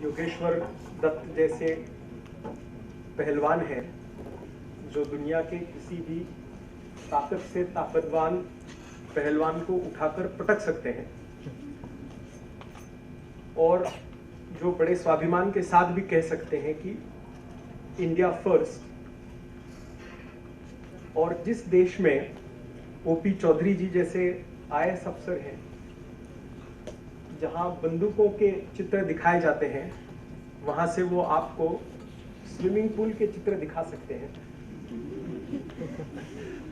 योगेश्वर दत्त जैसे पहलवान हैं जो दुनिया के किसी भी ताकत से ताकतवान पहलवान को उठाकर पटक सकते हैं और जो बड़े स्वाभिमान के साथ भी कह सकते हैं कि इंडिया फर्स्ट। और जिस देश में ओपी चौधरी जी जैसे IAS अफसर हैं, जहां बंदूकों के चित्र दिखाए जाते हैं, वहां से वो आपको स्विमिंग पूल के चित्र दिखा सकते हैं।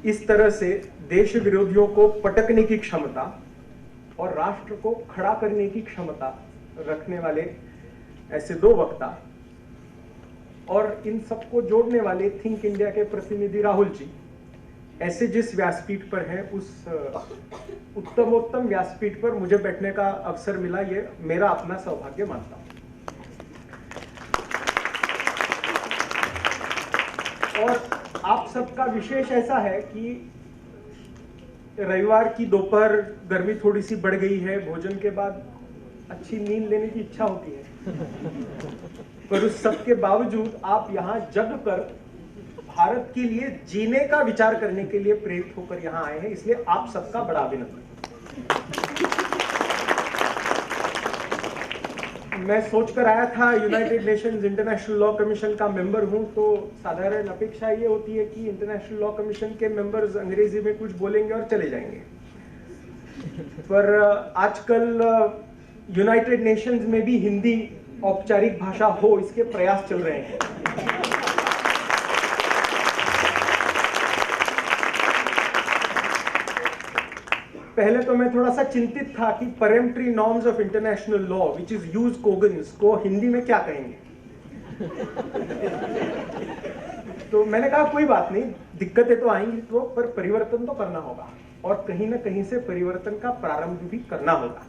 इस तरह से देश विरोधियों को पटकने की क्षमता और राष्ट्र को खड़ा करने की क्षमता रखने वाले ऐसे दो वक्ता और इन सबको जोड़ने वाले थिंक इंडिया के प्रतिनिधि राहुल जी ऐसे जिस व्यासपीठ पर हैं, उस उत्तमोत्तम व्यासपीठ पर मुझे बैठने का अवसर मिला, ये मेरा अपना सौभाग्य मानता हूं। और आप सबका विशेष ऐसा है कि रविवार की दोपहर गर्मी थोड़ी सी बढ़ गई है, भोजन के बाद अच्छी नींद लेने की इच्छा होती है, पर उस सब के बावजूद आप यहाँ जग कर भारत के लिए जीने का विचार करने के लिए प्रेरित होकर यहाँ आए हैं, इसलिए आप सबका बड़ा अभिनंदन। मैं सोचकर आया था United Nations international law commission का मेंबर हूं, तो साधारण अपेक्षा ये होती है कि इंटरनेशनल लॉ कमीशन के मेंबर्स अंग्रेजी में कुछ बोलेंगे और चले जाएंगे, पर आजकल यूनाइटेड नेशंस में भी हिंदी औपचारिक भाषा हो, इसके प्रयास चल रहे हैं। पहले तो मैं थोड़ा सा चिंतित था कि peremptory norms of international law which is jus cogens को हिंदी में क्या कहेंगे। तो मैंने कहा कोई बात नहीं, दिक्कतें तो आएंगी तो, पर परिवर्तन तो करना होगा और कहीं ना कहीं से परिवर्तन का प्रारंभ भी करना होगा।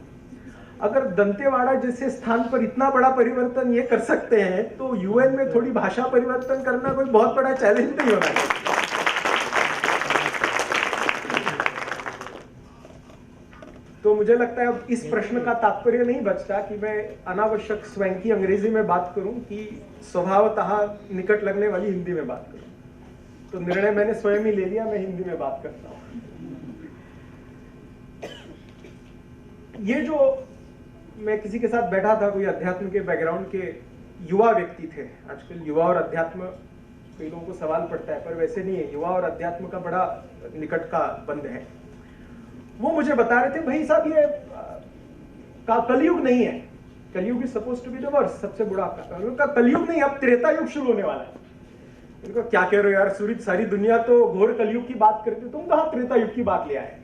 अगर दंतेवाड़ा जैसे स्थान पर इतना बड़ा परिवर्तन ये कर सकते हैं, तो UN में थोड़ी भाषा परिवर्तन करना कोई बहुत बड़ा चैलेंज नहीं होना है। तो मुझे लगता है अब इस प्रश्न का तात्पर्य नहीं बचता कि मैं अनावश्यक स्वयं की अंग्रेजी में बात करूं कि स्वभावतः निकट लगने वाली हिंदी में बात करूं। तो निर्णय मैंने स्वयं ही ले लिया, मैं हिंदी में बात करता हूं। ये जो मैं किसी के साथ बैठा था, कोई अध्यात्म के बैकग्राउंड के युवा व्यक्ति थे। आजकल युवा और अध्यात्म कई लोगों को सवाल पड़ता है, पर वैसे नहीं है, युवा और अध्यात्म का बड़ा निकट का बंध है। वो मुझे बता रहे थे, भाई साहब ये कलयुग नहीं है, Kalyug is suppose to be the worst, सबसे बुरा का कलयुग नहीं, अब त्रेता युग शुरू होने वाला है। इनको क्या कह रहे हो यार सूरज, सारी दुनिया तो घोर कलयुग की बात करती, तुम कहां त्रेता युग की बात ले आए।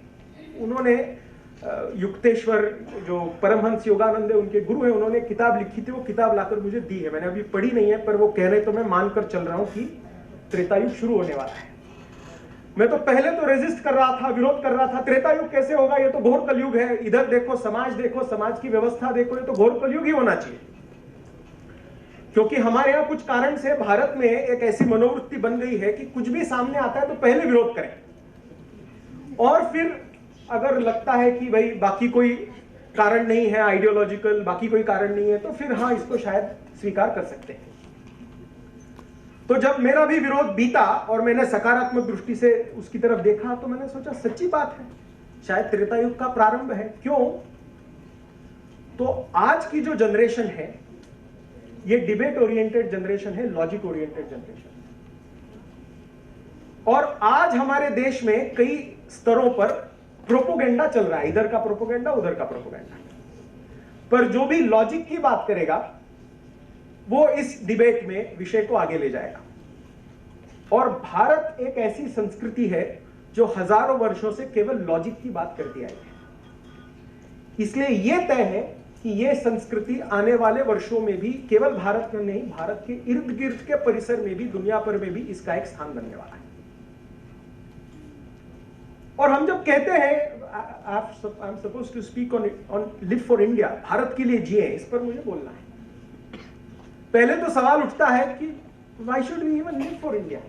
उन्होंने युक्तेश्वर जो परमहंस योगानंद है, उनके गुरु है, उन्होंने किताब लिखी थी, वो किताब लाकर मुझे दी है। मैंने अभी पढ़ी नहीं है, पर वो कह रहे तो मैं मानकर चल रहा हूं कि त्रेता युग शुरू होने वाला है। मैं तो पहले तो रेजिस्ट कर रहा था, विरोध कर रहा था, त्रेता युग कैसे होगा, ये तो घोर कलयुग है। इधर देखो समाज, देखो समाज की व्यवस्था देखो, ये तो घोर कलयुग ही होना चाहिए। क्योंकि हमारे यहाँ कुछ कारण से भारत में एक ऐसी मनोवृत्ति बन गई है कि कुछ भी सामने आता है तो पहले विरोध करें, और फिर अगर लगता है कि भाई बाकी कोई कारण नहीं है आइडियोलॉजिकल, बाकी कोई कारण नहीं है, तो फिर हाँ इसको शायद स्वीकार कर सकते हैं। तो जब मेरा भी विरोध बीता और मैंने सकारात्मक दृष्टि से उसकी तरफ देखा, तो मैंने सोचा सच्ची बात है, शायद त्रेता युग का प्रारंभ है। क्यों? तो आज की जो जनरेशन है, ये डिबेट ओरिएंटेड जनरेशन है, लॉजिक ओरिएंटेड जनरेशन। और आज हमारे देश में कई स्तरों पर प्रोपोगेंडा चल रहा है, इधर का प्रोपोगेंडा, उधर का प्रोपोगेंडा, पर जो भी लॉजिक की बात करेगा वो इस डिबेट में विषय को आगे ले जाएगा। और भारत एक ऐसी संस्कृति है जो हजारों वर्षों से केवल लॉजिक की बात करती आई है। इसलिए यह तय है कि यह संस्कृति आने वाले वर्षों में भी केवल भारत में नहीं, भारत के इर्द गिर्द के परिसर में भी, दुनिया भर में भी इसका एक स्थान बनने वाला है। और हम जब कहते हैं I am supposed to speak on live for India, Bharat के लिए जिए, इस पर मुझे बोलना है। पहले तो सवाल उठता है कि why should we even live for India.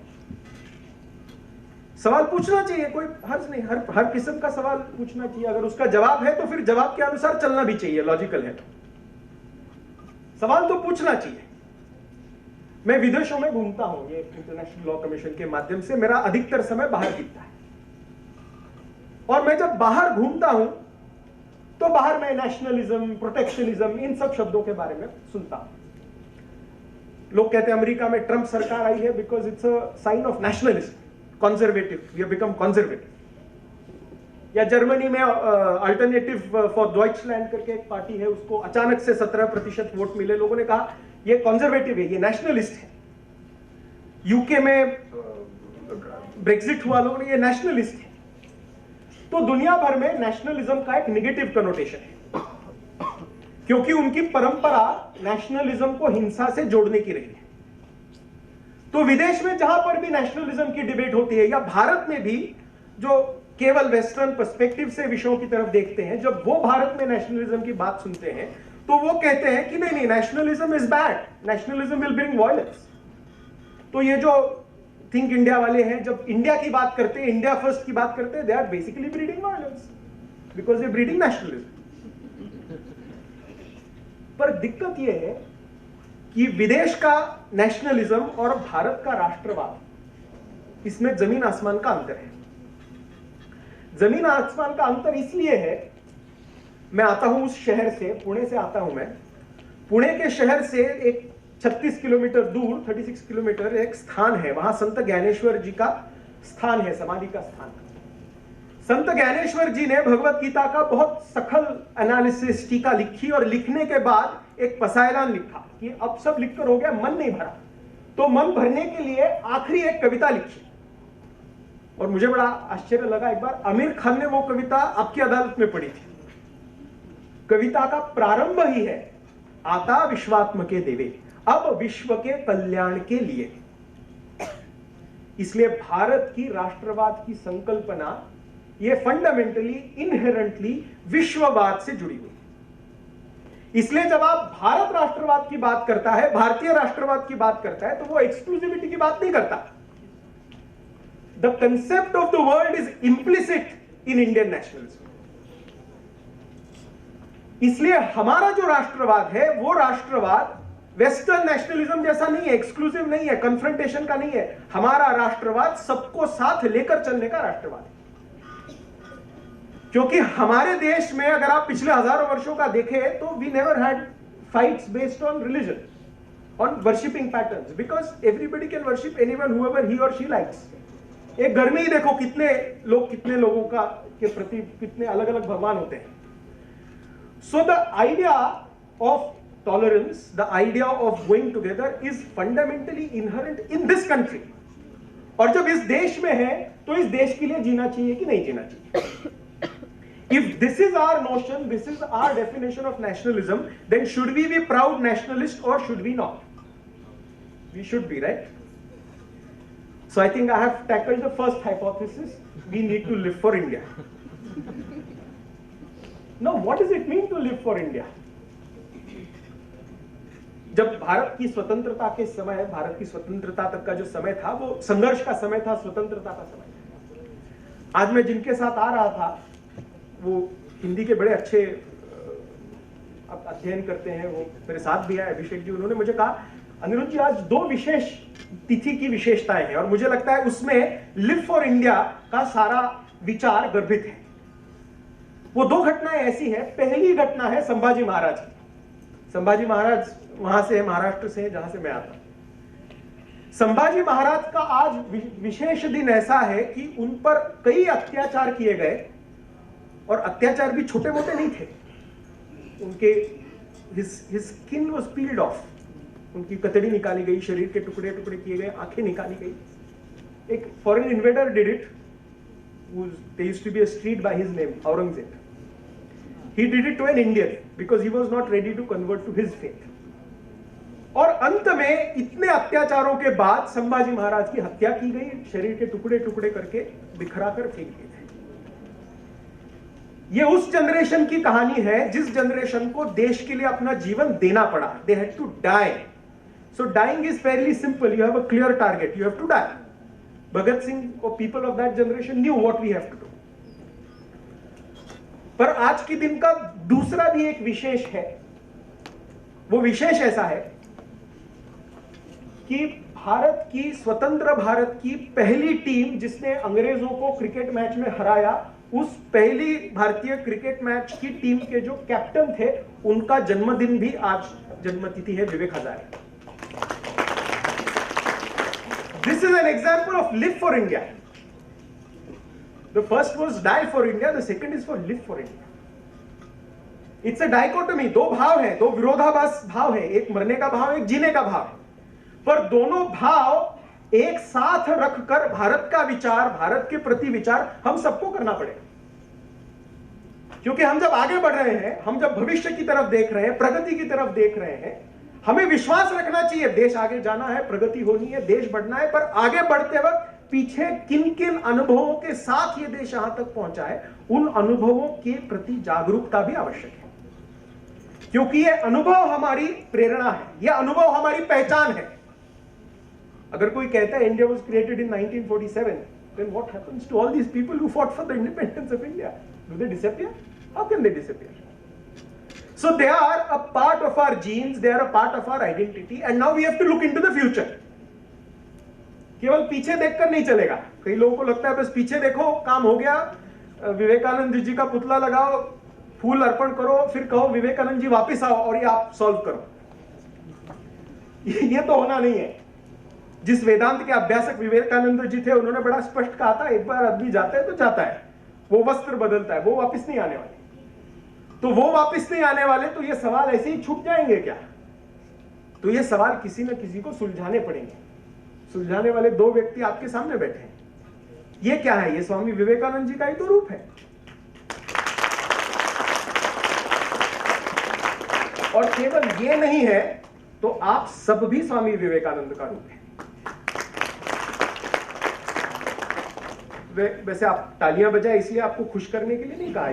सवाल पूछना चाहिए, कोई हर्ज नहीं, हर किस्म का सवाल पूछना चाहिए। अगर उसका जवाब है तो फिर जवाब के अनुसार चलना भी चाहिए, लॉजिकल है तो। सवाल तो पूछना चाहिए। मैं विदेशों में घूमता हूं, ये इंटरनेशनल लॉ कमीशन के माध्यम से मेरा अधिकतर समय बाहर बीतता है, और मैं जब बाहर घूमता हूं तो बाहर मैं नेशनलिज्म, प्रोटेक्शनिज्म, इन सब शब्दों के बारे में सुनता हूं। लोग कहते हैं अमेरिका में ट्रंप सरकार आई है because it's a sign of nationalism, conservative, we have become conservative. या जर्मनी में अल्टरनेटिव फॉर डॉइचलैंड करके एक पार्टी है, उसको अचानक से 17% वोट मिले, लोगों ने कहा ये कंजर्वेटिव है, ये नेशनलिस्ट है। यूके में ब्रेक्सिट हुआ, लोगों ने ये नेशनलिस्ट है। तो दुनिया भर में नेशनलिज्म का एक नेगेटिव कनोटेशन है, क्योंकि उनकी परंपरा नेशनलिज्म को हिंसा से जोड़ने की रही है। तो विदेश में जहां पर भी नेशनलिज्म की डिबेट होती है, या भारत में भी जो केवल वेस्टर्न पर्सपेक्टिव से विषयों की तरफ देखते हैं, जब वो भारत में नेशनलिज्म की बात सुनते हैं तो वो कहते हैं कि नहीं, nationalism is bad, nationalism will bring violence. तो ये जो थिंक इंडिया वाले हैं, जब इंडिया की बात करते हैं, इंडिया फर्स्ट की बात करते हैं, they are basically breeding violence because they breeding nationalism. पर दिक्कत यह है कि विदेश का नेशनलिज्म और भारत का राष्ट्रवाद, इसमें जमीन आसमान का अंतर है। जमीन आसमान का अंतर इसलिए है, मैं आता हूं उस शहर से, पुणे से आता हूं मैं। पुणे के शहर से एक 36 किलोमीटर दूर, 36 किलोमीटर एक स्थान है, वहां संत ज्ञानेश्वर जी का स्थान है, समाधि का स्थान। संत ज्ञानेश्वर जी ने भगवत गीता का बहुत सखल एनालिसिस, टीका लिखी, और लिखने के बाद एक पसायदान लिखा कि अब सब लिखकर हो गया, मन नहीं भरा, तो मन भरने के लिए आखिरी एक कविता लिखी। और मुझे बड़ा आश्चर्य लगा, एक बार आमिर खान ने वो कविता आपकी अदालत में पढ़ी थी। कविता का प्रारंभ ही है, आता विश्वात्म के देवे, अब विश्व के कल्याण के लिए। इसलिए भारत की राष्ट्रवाद की संकल्पना ये फंडामेंटली, इनहेरेंटली विश्ववाद से जुड़ी हुई है। इसलिए जब आप भारत राष्ट्रवाद की बात करता है, भारतीय राष्ट्रवाद की बात करता है, तो वो एक्सक्लूसिविटी की बात नहीं करता। The concept of the world is implicit in Indian nationalism. इसलिए हमारा जो राष्ट्रवाद है, वो राष्ट्रवाद वेस्टर्न नेशनलिज्म जैसा नहीं है, एक्सक्लूसिव नहीं है, कन्फ्रंटेशन का नहीं है। हमारा राष्ट्रवाद सबको साथ लेकर चलने का राष्ट्रवाद है। क्योंकि हमारे देश में अगर आप पिछले हजारों वर्षों का देखें तो we never had fights based on religion, on worshipping patterns, because everybody can worship anyone whoever he और शी लाइक्स। एक घर में ही देखो कितने लोगों का के प्रति कितने अलग अलग भगवान होते हैं। So the idea of tolerance, the idea of going together is fundamentally inherent in this country. और जब इस देश में है तो इस देश के लिए जीना चाहिए कि नहीं जीना चाहिए। If this is our notion, this is our definition of nationalism, then should we be proud nationalist or should we not? We should be, right? So I think I have tackled the first hypothesis. We need to live for India. Now, what does it mean to live for India? जब भारत की स्वतंत्रता के समय, भारत की स्वतंत्रता तक का जो समय था, वो संघर्ष का समय था, स्वतंत्रता का समय था। आज मैं जिनके साथ आ रहा था, वो हिंदी के बड़े अच्छे अध्ययन करते हैं, वो मेरे साथ भी आए, अभिषेक जी। उन्होंने मुझे कहा, अनिरुद्ध जी, आज 2 विशेष तिथि की विशेषताएं हैं, और मुझे लगता है उसमें लिव फॉर इंडिया का सारा विचार गर्भित है। वो 2 घटनाएं ऐसी हैं। पहली घटना है संभाजी महाराज की। संभाजी महाराज वहां से, महाराष्ट्र से, जहां से मैं आता हूं। संभाजी महाराज का आज विशेष दिन ऐसा है कि उन पर कई अत्याचार किए गए, और अत्याचार भी छोटे मोटे नहीं थे। उनके his skin was peeled off, उनकी कतड़ी निकाली गई, शरीर के टुकड़े टुकड़े किए गए, आंखें निकाली गई। एक foreign invader did it, there used to be a street by his name, Aurangzeb. He did it to an Indian because he was not ready to convert to his faith. और अंत में इतने अत्याचारों के बाद संभाजी महाराज की हत्या की गई, शरीर के टुकड़े टुकड़े करके बिखरा कर फेंक दिए गए। ये उस जनरेशन की कहानी है जिस जनरेशन को देश के लिए अपना जीवन देना पड़ा। They had to die. So dying is fairly simple, you have a clear target, you have to die. Bhagat Singh और people of that generation knew what we have to do. पर आज के दिन का दूसरा भी एक विशेष है वो विशेष ऐसा है कि भारत की, स्वतंत्र भारत की पहली टीम जिसने अंग्रेजों को क्रिकेट मैच में हराया, उस पहली भारतीय क्रिकेट मैच की टीम के जो कैप्टन थे, उनका जन्मदिन भी आज जन्मतिथि है, Vivek Hazare. This is an example of live for India. The first was die for India, the second is for live for India. It's a dichotomy, दो भाव है, दो विरोधाभास भाव है, एक मरने का भाव, एक जीने का भाव, पर दोनों भाव एक साथ रखकर भारत का विचार, भारत के प्रति विचार हम सबको करना पड़ेगा। क्योंकि हम जब आगे बढ़ रहे हैं, हम जब भविष्य की तरफ देख रहे हैं, प्रगति की तरफ देख रहे हैं, हमें विश्वास रखना चाहिए देश आगे जाना है, प्रगति होनी है, देश बढ़ना है, पर आगे बढ़ते वक्त पीछे किन किन अनुभवों के साथ ये देश यहां तक पहुंचा है, उन अनुभवों के प्रति जागरूकता भी आवश्यक है। क्योंकि ये अनुभव हमारी प्रेरणा है, ये अनुभव हमारी पहचान है। अगर कोई कहता है India was created in 1947, then what happens to all these people who fought for the independence of India? Do they disappear? How can they disappear? So they are a part of our genes, they are a part of our identity, and now we have to look into the future. केवल पीछे देखकर नहीं चलेगा। कई लोगों को लगता है बस पीछे देखो, काम हो गया, विवेकानंद जी का पुतला लगाओ, फूल अर्पण करो, फिर कहो विवेकानंद जी वापस आओ और ये आप सॉल्व करो। ये तो होना नहीं है। जिस वेदांत के अभ्यासक विवेकानंद जी थे, उन्होंने बड़ा स्पष्ट कहा था, एक बार आदमी जाता है तो जाता है, वो वस्त्र बदलता है, वो वापस नहीं आने वाले। तो वो वापस नहीं आने वाले, तो ये सवाल ऐसे ही छूट जाएंगे क्या? तो ये सवाल किसी न किसी को सुलझाने पड़ेंगे। सुलझाने वाले दो व्यक्ति आपके सामने बैठे हैं। ये क्या है? ये स्वामी विवेकानंद जी का ही तो रूप है। और केवल ये नहीं है तो आप सब भी स्वामी विवेकानंद का रूप है। वैसे आप तालियां बजाए इसलिए आपको खुश करने के लिए नहीं कहा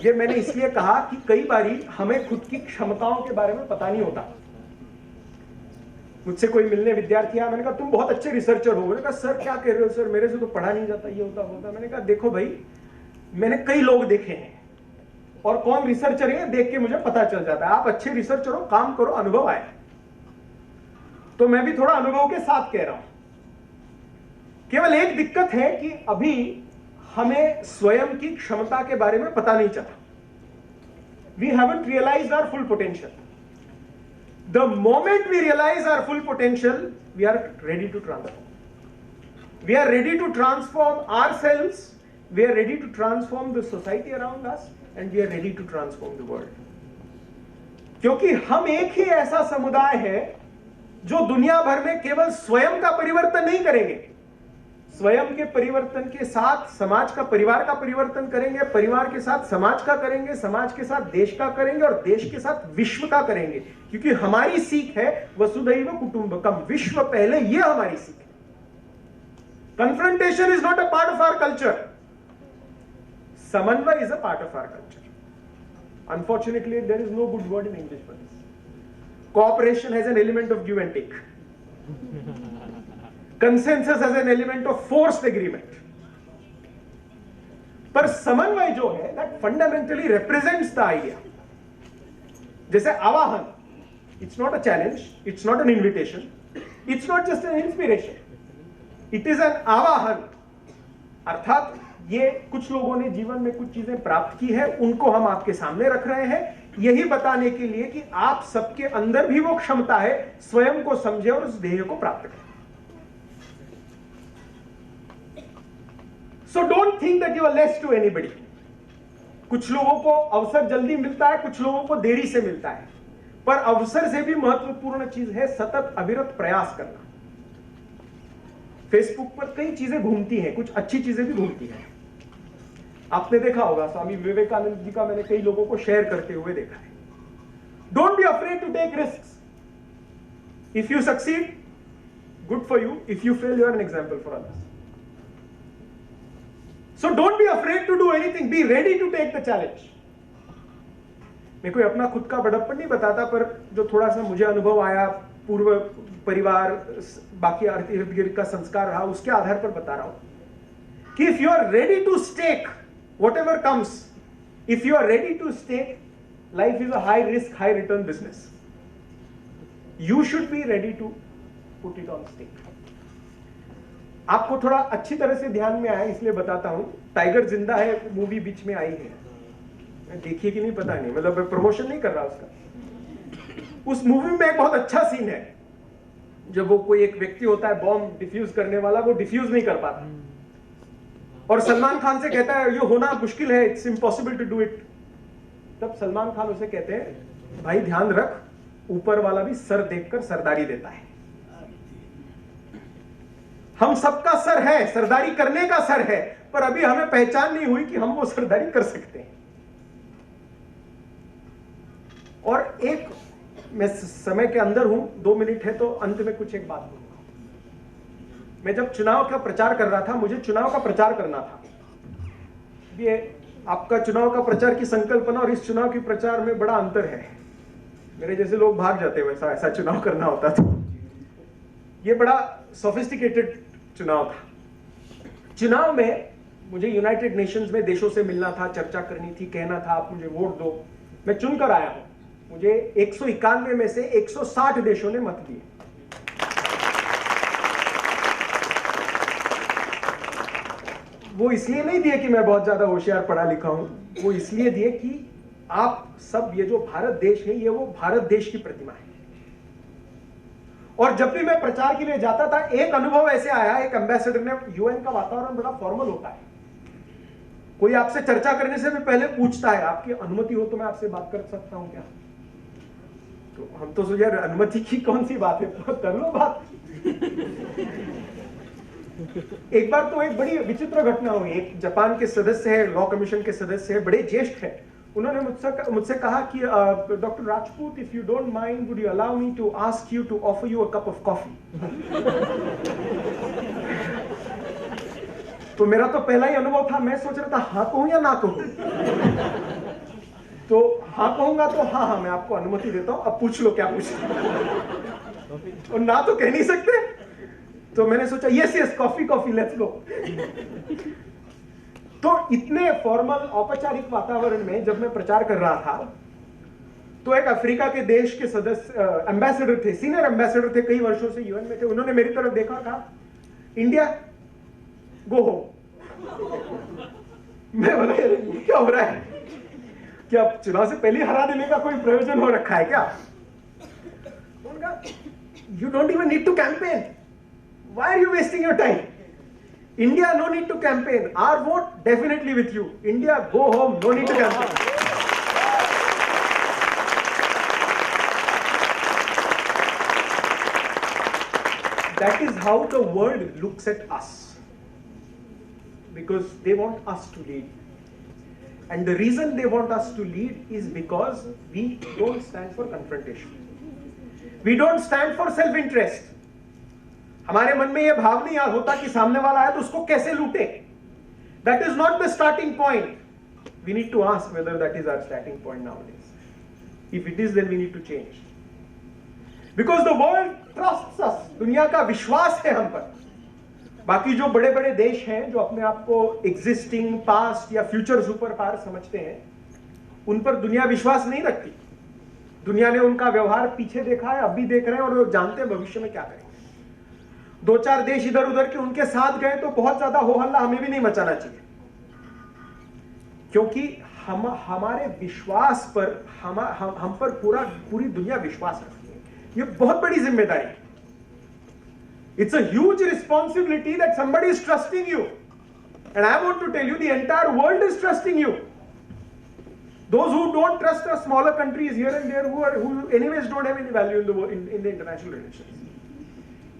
ये मैंने इसलिए कहा कि कई बारी हमें खुद की क्षमताओं के बारे में पता नहीं होता। मुझसे कोई मिलने विद्यार्थी आया, मैंने कहा तुम बहुत अच्छे रिसर्चर हो। मैंने कहा सर क्या कह रहे हो सर, मेरे से तो पढ़ा नहीं जाता, ये होता होता। मैंने कहा देखो भाई, मैंने कई लोग देखे हैं और कौन रिसर्चर है देख के मुझे पता चल जाता है। आप अच्छे रिसर्चर हो, काम करो, अनुभव आए। तो मैं भी थोड़ा अनुभव के साथ कह रहा हूं। केवल एक दिक्कत है कि अभी हमें स्वयं की क्षमता के बारे में पता नहीं चला। We haven't realised our full potential. The moment we realize our full potential, we are ready to transform. We are ready to transform ourselves, we are ready to transform the society around us, and we are ready to transform the world. क्योंकि हम एक ही ऐसा समुदाय है जो दुनिया भर में केवल स्वयं का परिवर्तन नहीं करेंगे, स्वयं के परिवर्तन के साथ समाज का, परिवार का परिवर्तन करेंगे, परिवार के साथ समाज का करेंगे, समाज के साथ देश का करेंगे और देश के साथ विश्व का करेंगे। क्योंकि हमारी सीख है वसुधैव कुटुंबकम, विश्व पहले, ये हमारी सीख है। Confrontation is not a part of our culture, समन्वय is a part of our culture. Unfortunately there is no good word in English for this. Cooperation has an element of give and take. Consensus as an element of forced agreement. पर समन्वय जो है that fundamentally represents the idea. जैसे आवाहन, it's not a challenge, it's not an invitation, it's not just an inspiration, it is an आवाहन। अर्थात ये कुछ लोगों ने जीवन में कुछ चीजें प्राप्त की है, उनको हम आपके सामने रख रहे हैं, यही बताने के लिए कि आप सबके अंदर भी वो क्षमता है, स्वयं को समझे और उस ध्येय को प्राप्त करें। So don't think that you are less to anybody. कुछ लोगों को अवसर जल्दी मिलता है, कुछ लोगों को देरी से मिलता है, पर अवसर से भी महत्वपूर्ण चीज है सतत अविरत प्रयास करना। फेसबुक पर कई चीजें घूमती हैं, कुछ अच्छी चीजें भी घूमती हैं। आपने देखा होगा, स्वामी विवेकानंद जी का मैंने कई लोगों को शेयर करते हुए देखा है। Don't be afraid to take risks. If you succeed, good for you. If you fail, you are an example for others. So don't be afraid to do anything. Be ready to take the challenge. मैं कोई अपना खुद का बड़प्पन नहीं बताता, पर जो थोड़ा सा मुझे अनुभव आया, पूर्व परिवार, बाकी इर्द गिर्द का संस्कार रहा, उसके आधार पर बता रहा हूं कि if you are ready to stake whatever comes, if you are ready to stake Life is a high risk, high return business. You should be ready to put it on stake. आपको थोड़ा अच्छी तरह से ध्यान में आया इसलिए बताता हूं. टाइगर जिंदा है मूवी बीच में आई है, देखिए कि नहीं पता नहीं, मतलब प्रमोशन नहीं कर रहा उसका. उस मूवी में एक बहुत अच्छा सीन है जब वो कोई एक व्यक्ति होता है बॉम्ब डिफ्यूज करने वाला, वो डिफ्यूज नहीं कर पाता और सलमान खान से कहता है ये होना मुश्किल है, it's impossible to do it. तब सलमान खान उसे कहते हैं भाई ध्यान रख, ऊपर वाला भी सर देखकर सरदारी देता है. हम सबका सर है, सरदारी करने का सर है, पर अभी हमें पहचान नहीं हुई कि हम वो सरदारी कर सकते हैं. और एक मैं समय के अंदर हूं, 2 मिनट है तो अंत में कुछ एक बात बोलूंगा. मैं जब चुनाव का प्रचार कर रहा था, मुझे चुनाव का प्रचार करना था. ये आपका चुनाव का प्रचार की संकल्पना और इस चुनाव की प्रचार में बड़ा अंतर है. मेरे जैसे लोग भाग जाते हैं, वैसा ऐसा चुनाव करना होता था. ये बड़ा सोफिस्टिकेटेड चुनाव था. चुनाव में मुझे यूनाइटेड नेशंस में देशों से मिलना था, चर्चा करनी थी, कहना था आप मुझे वोट दो. मैं चुनकर आया हूं. मुझे 191 में से 160 देशों ने मत दिए. वो इसलिए नहीं दिए कि मैं बहुत ज्यादा होशियार पढ़ा लिखा हूं, वो इसलिए दिए कि आप सब, ये जो भारत देश है, ये वो भारत देश की प्रतिमा है. और जब भी मैं प्रचार के लिए जाता था, एक अनुभव ऐसे आया, एक एम्बेसडर ने, यूएन का वातावरण बड़ा फॉर्मल होता है, कोई आपसे चर्चा करने से भी पहले पूछता है आपकी अनुमति हो तो मैं आपसे बात कर सकता हूं क्या. तो हम तो सोचे अनुमति की कौन सी बात है, कर लो बात. एक बार तो एक बड़ी विचित्र घटना हुई. एक जापान के सदस्य है, लॉ कमीशन के सदस्य है, बड़े ज्येष्ठ है. उन्होंने मुझसे कहा कि doctor Rajput, if you don't mind would you allow me to ask you to offer you a cup of coffee. तो मेरा तो पहला ही अनुभव था, मैं सोच रहा था हाँ कहूं या ना कहूं. तो हाँ कहूंगा तो हाँ मैं आपको अनुमति देता हूं, अब पूछ लो क्या पूछ. और ना तो कह नहीं सकते. तो मैंने सोचा yes coffee coffee let's go. तो इतने फॉर्मल औपचारिक वातावरण में जब मैं प्रचार कर रहा था, तो एक अफ्रीका के देश के सदस्य एम्बेसडर थे, सीनियर एम्बेसडर थे, कई वर्षों से यूएन में थे. उन्होंने मेरी तरफ देखा, कहा इंडिया गो होम. मैं बोला क्या हो रहा है, क्या चुनाव से पहले हरा देने का कोई प्रयोजन हो रखा है क्या. उनका you don't even need to campaign, why are you wasting your time. India, no need to campaign. Our vote definitely with you. India, go home. No need to campaign. That is how the world looks at us. Because they want us to lead. And the reason they want us to lead is because we don't stand for confrontation. We don't stand for self-interest. हमारे मन में यह भाव नहीं होता कि सामने वाला है तो उसको कैसे लूटे. That is not the starting point. We need to ask whether that is our starting point nowadays. If it is, then we need to change. Because the world trusts us. दुनिया का विश्वास है हम पर. बाकी जो बड़े बड़े देश हैं जो अपने आप को एग्जिस्टिंग, पास्ट या फ्यूचर सुपर पावर समझते हैं, उन पर दुनिया विश्वास नहीं रखती. दुनिया ने उनका व्यवहार पीछे देखा है, अब भी देख रहे हैं, और वो जानते हैं भविष्य में क्या करेंगे. 2-4 देश इधर उधर के उनके साथ गए तो बहुत ज्यादा हो हल्ला हमें भी नहीं मचाना चाहिए, क्योंकि हमारे विश्वास पर हम पर पूरी दुनिया विश्वास रखती है. ये बहुत बड़ी जिम्मेदारी है. It's a huge responsibility that somebody is trusting you, and I want to tell you the entire world is trusting you. Those who don't trust us, smaller countries here and there, who anyways don't have any value in the international relations.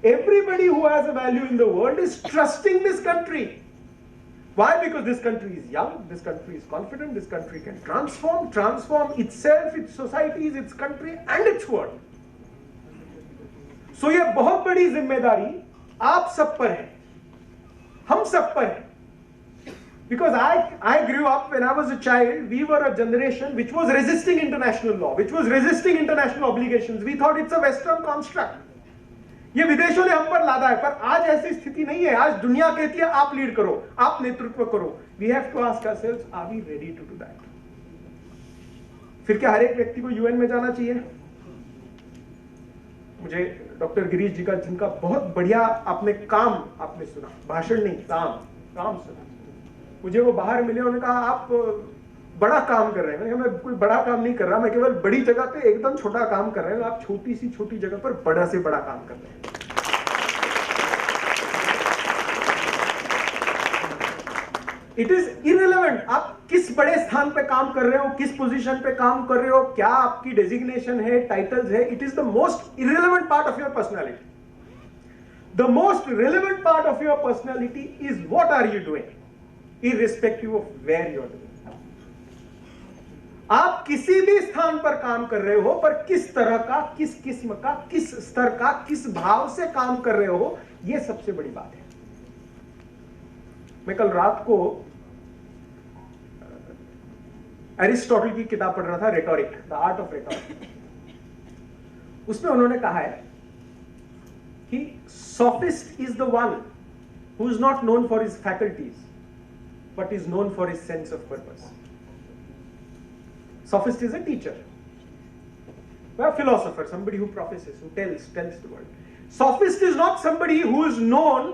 Everybody who has a value in the world is trusting this country. Why? Because this country is young, this country is confident, this country can transform itself, its societies, its country and its world. So ये बहुत बड़ी जिम्मेदारी आप सब पर है, हम सब पर है. Because I grew up, when I was a child, we were a generation which was resisting international law, which was resisting international obligations. We thought it's a Western construct. ये विदेशों ने हम पर लादा है, पर आज ऐसी स्थिति नहीं है. आज दुनिया कहती है आप लीड करो, आप नेतृत्व करो. We have to ask ourselves, are we ready to do that? फिर क्या हर एक व्यक्ति को यूएन में जाना चाहिए? मुझे डॉक्टर गिरीश जी का, जिनका बहुत बढ़िया आपने सुना, भाषण नहीं, काम सुना, मुझे वो बाहर मिले, उन्होंने कहा आप बड़ा काम कर रहे हैं। मैंने कहा मैं कोई बड़ा काम नहीं कर रहा, मैं केवल बड़ी जगह पे एकदम छोटा काम कर रहे हैं, आप छोटी जगह पर बड़ा से बड़ा काम कर रहे हैं। इट इज इररिलेवेंट आप किस बड़े स्थान पे काम कर रहे हो, किस पोजीशन पे काम कर रहे हो, क्या आपकी डेजिग्नेशन है, टाइटल्स है। It is the most irrelevant part of your personality. The most relevant part of your personality is what are you doing, irrespective of where you are doing. आप किसी भी स्थान पर काम कर रहे हो, पर किस तरह का, किस किस्म का, किस स्तर का, किस भाव से काम कर रहे हो, यह सबसे बड़ी बात है. मैं कल रात को एरिस्टोटल की किताब पढ़ रहा था, rhetoric, the art of rhetoric. उसमें उन्होंने कहा है कि sophist is the one who is not known for his faculties but is known for his sense of purpose. Sophist is a teacher, a philosopher, somebody who professes, who tells the world. Sophist is not somebody who is known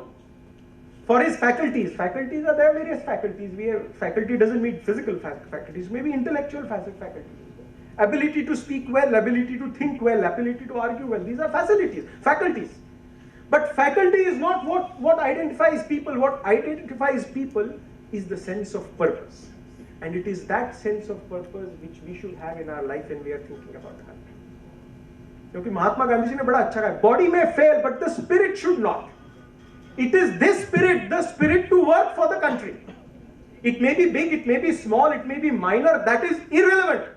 for his faculties. Faculties are there, various faculties. Faculty doesn't mean physical faculties, maybe intellectual faculties. Ability to speak well, ability to think well, ability to argue well. These are faculties. But faculty is not what identifies people. What identifies people is the sense of purpose, and it is that sense of purpose which we should have in our life when we are thinking about the country. क्योंकि महात्मा गांधी जी ने बड़ा अच्छा कहा, body may fail but the spirit should not. It is this spirit, the spirit to work for the country. It may be big, it may be small, it may be minor, that is irrelevant.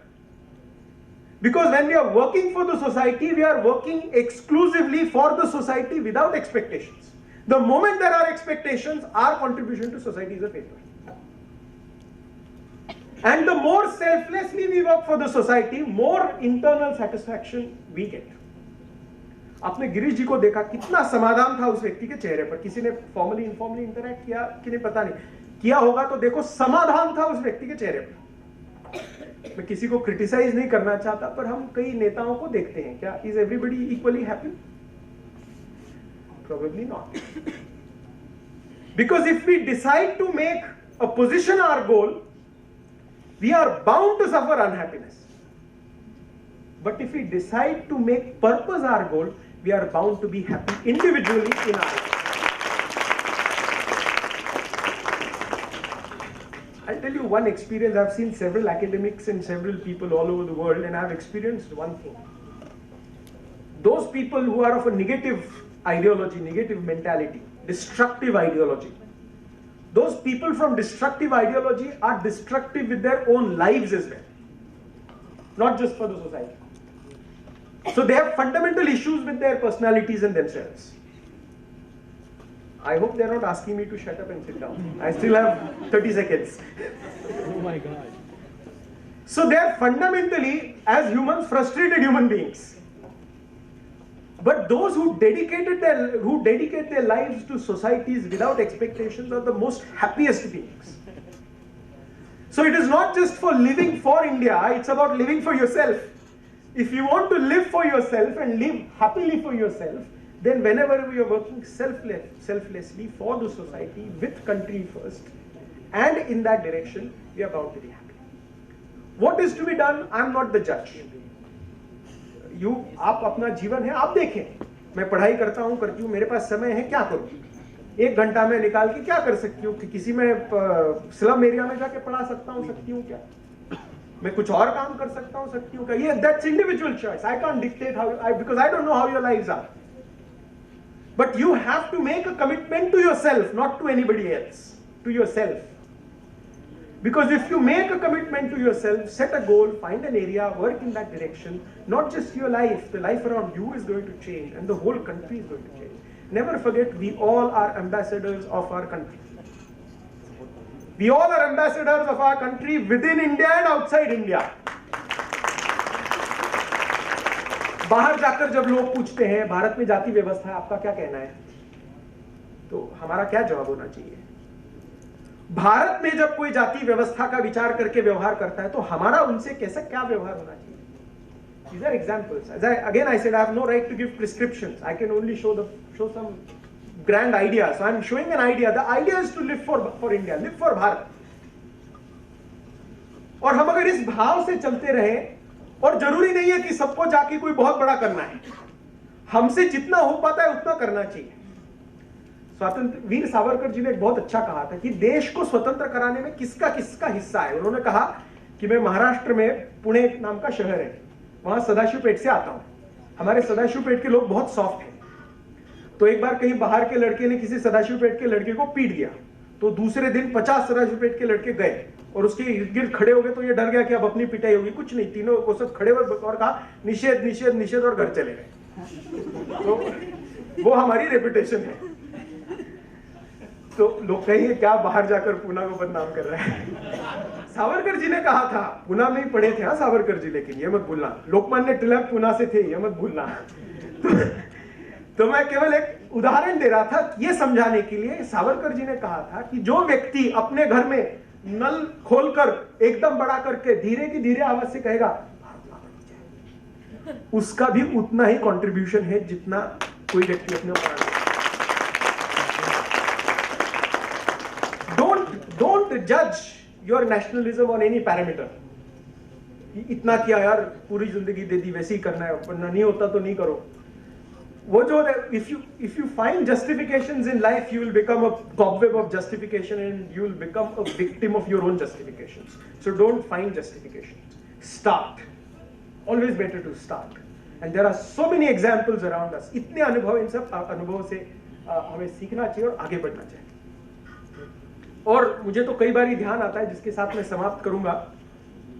Because when we are working for the society, we are working exclusively for the society without expectations. The moment there are expectations, our contribution to society is a failure. And the more selflessly we work for the society, more internal satisfaction we get. आपने गिरीश जी को देखा, कितना समाधान था उस व्यक्ति के चेहरे पर. किसी ने फॉर्मली इनफॉर्मली इंटरैक्ट किया कि नहीं पता नहीं, किया होगा तो देखो समाधान था उस व्यक्ति के चेहरे पर. मैं किसी को क्रिटिसाइज नहीं करना चाहता, पर हम कई नेताओं को देखते हैं, क्या is everybody equally happy? Probably not. Because if we decide to make a position our goal, we are bound to suffer unhappiness. But if we decide to make purpose our goal, we are bound to be happy individually in our life. I'll tell you one experience. I've seen several academics and several people all over the world, and I've experienced one thing. Those people who are of a negative ideology, negative mentality, destructive ideology, those people from destructive ideology are destructive with their own lives as well, not just for the society. So they have fundamental issues with their personalities and themselves. I hope they're not asking me to shut up and sit down. I still have 30 seconds. Oh my God. So they are fundamentally, as humans, frustrated human beings. But those who dedicate their lives to societies without expectations are the most happiest beings. So it is not just for living for India, it's about living for yourself. If you want to live for yourself and live happily for yourself, then whenever we are working selflessly for the society with country first, and in that direction, we are bound to be happy. What is to be done? I am not the judge. आप अपना जीवन है, आप देखें. मैं पढ़ाई करता हूं, करती हूं, मेरे पास समय है, क्या करूं? 1 घंटा में निकाल के क्या कर सकती हूँ? कि किसी में स्लम एरिया में जाके पढ़ा सकता हूँ, सकती हूँ क्या? मैं कुछ और काम कर सकता हूँ, सकती हूँ क्या? ये that's individual choice. I can't dictate because I don't know how your lives are. But you have to make a commitment to yourself, not to anybody else, to yourself. Because if you make a commitment to yourself, set a goal, find an area, work in that direction, not just your life, the life around you is going to change and the whole country is going to change. Never forget, we all are ambassadors of our country. We all are ambassadors of our country within India and outside India. बाहर जाकर जब लोग पूछते हैं भारत में जाति व्यवस्था है, आपका क्या कहना है, तो हमारा क्या जवाब होना चाहिए? भारत में जब कोई जाति व्यवस्था का विचार करके व्यवहार करता है तो हमारा उनसे कैसा क्या व्यवहार होना चाहिए? These are examples. Again I said I have no right to give prescriptions. I can only show some grand ideas. So I am showing an idea. The idea is to live for India, live for Bharat. और हम अगर इस भाव से चलते रहे, और जरूरी नहीं है कि सबको जाके कोई बहुत बड़ा करना है, हमसे जितना हो पाता है उतना करना चाहिए। स्वतंत्र वीर सावरकर जी ने एक बहुत अच्छा कहा था कि देश को स्वतंत्र कराने में किसका किसका हिस्सा है। उन्होंने कहा कि मैं महाराष्ट्र में पुणे नाम का शहर है, वहां सदाशिवपेट से आता हूं। हमारे सदाशिवपेट के लोग बहुत सॉफ्ट हैं। तो एक बार कहीं बाहर के लड़के ने किसी सदाशिवपेट के लड़के को पीट दिया, तो दूसरे दिन 50 सदाशिवपेट के लड़के गए और उसके इर्द गिर्द खड़े हो गए। तो ये डर गया कि अब अपनी पिटाई होगी। कुछ नहीं, तीनों को सब खड़े हुए और कहा निषेध निषेध निषेध, और घर चले गए। तो वो हमारी रेपुटेशन है। तो लोग कहेंगे क्या बाहर जाकर पूना को बदनाम कर रहा है। सावरकर जी ने कहा था, पूना में ही पढ़े थे हाँ सावरकर जी, लेकिन ये मत भूलना लोकमान्य तिलक पूना से थे, ये मत भूलना। तो मैं केवल एक उदाहरण दे रहा था ये समझाने के लिए। सावरकर जी ने कहा था कि जो व्यक्ति अपने घर में नल खोलकर एकदम बड़ा करके धीरे की धीरे आवाज से कहेगा उसका भी उतना ही कंट्रीब्यूशन है जितना कोई व्यक्ति अपने Don't judge your nationalism on any parameter. इतना किया यार, पूरी जिंदगी दे दी, वैसे ही करना है, वरना नहीं होता तो नहीं करो। वो जो if you find justifications in life, you will become a cobweb of justification and you will become a victim of your own justifications. So don't find justifications. Start. Always better to start. And there are so many examples around us. इतने अनुभव, इन सब अनुभवों से हमें सीखना चाहिए और आगे बढ़ना चाहिए। और मुझे तो कई बार ध्यान आता है, जिसके साथ मैं समाप्त करूंगा,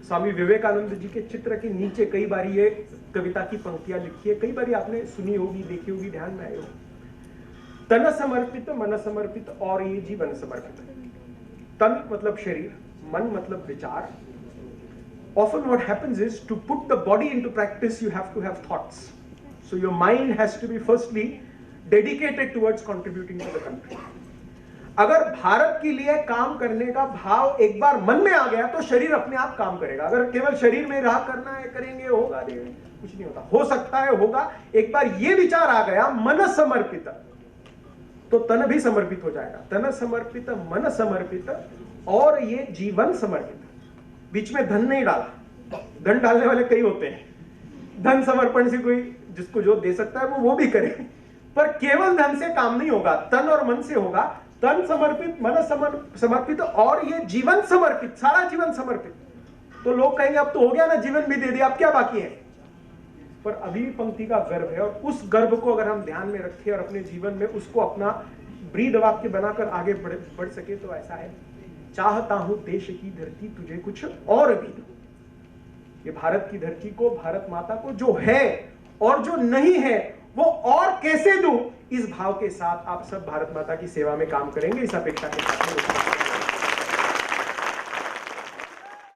स्वामी विवेकानंद जी के चित्र के नीचे कई बार ये कविता की पंक्तियां लिखी है, कई बार आपने सुनी होगी, देखी होगी, ध्यान में आई होगी। तन समर्पित मन समर्पित और ये जीवन समर्पित। तन मतलब शरीर, मन मतलब विचार। Often what happens is to put the body into practice you have to have thoughts. So your mind has to be firstly dedicated towards contributing to the country. अगर भारत के लिए काम करने का भाव एक बार मन में आ गया तो शरीर अपने आप काम करेगा। अगर केवल शरीर में रहा करना है, करेंगे, होगा, देंगे, कुछ नहीं होता। हो सकता है होगा, एक बार ये विचार आ गया मन समर्पित, तो तन भी समर्पित हो जाएगा। तन समर्पित, मन समर्पित और ये जीवन समर्पित। बीच में धन नहीं डाला। धन डालने वाले कई होते हैं। धन समर्पण से कोई जिसको जो दे सकता है वो भी करे, पर केवल धन से काम नहीं होगा, तन और मन से होगा। तन समर्पित, मन समर्पित और ये जीवन समर्पित, सारा जीवन समर्पित। तो लोग कहेंगे अब तो हो गया ना, जीवन भी दे दिया, अब क्या बाकी है? पर अभी भी पंक्ति का गर्भ है, और उस गर्भ को अगर हम ध्यान में रखें और अपने जीवन में उसको अपना ब्रीद वाक्य बनाकर आगे बढ़ सके तो ऐसा है, चाहता हूं देश की धरती तुझे कुछ और भी दूं। ये भारत की धरती को, भारत माता को जो है और जो नहीं है वो और कैसे दूं, इस भाव के साथ आप सब भारत माता की सेवा में काम करेंगे, इस अपेक्षा के साथ।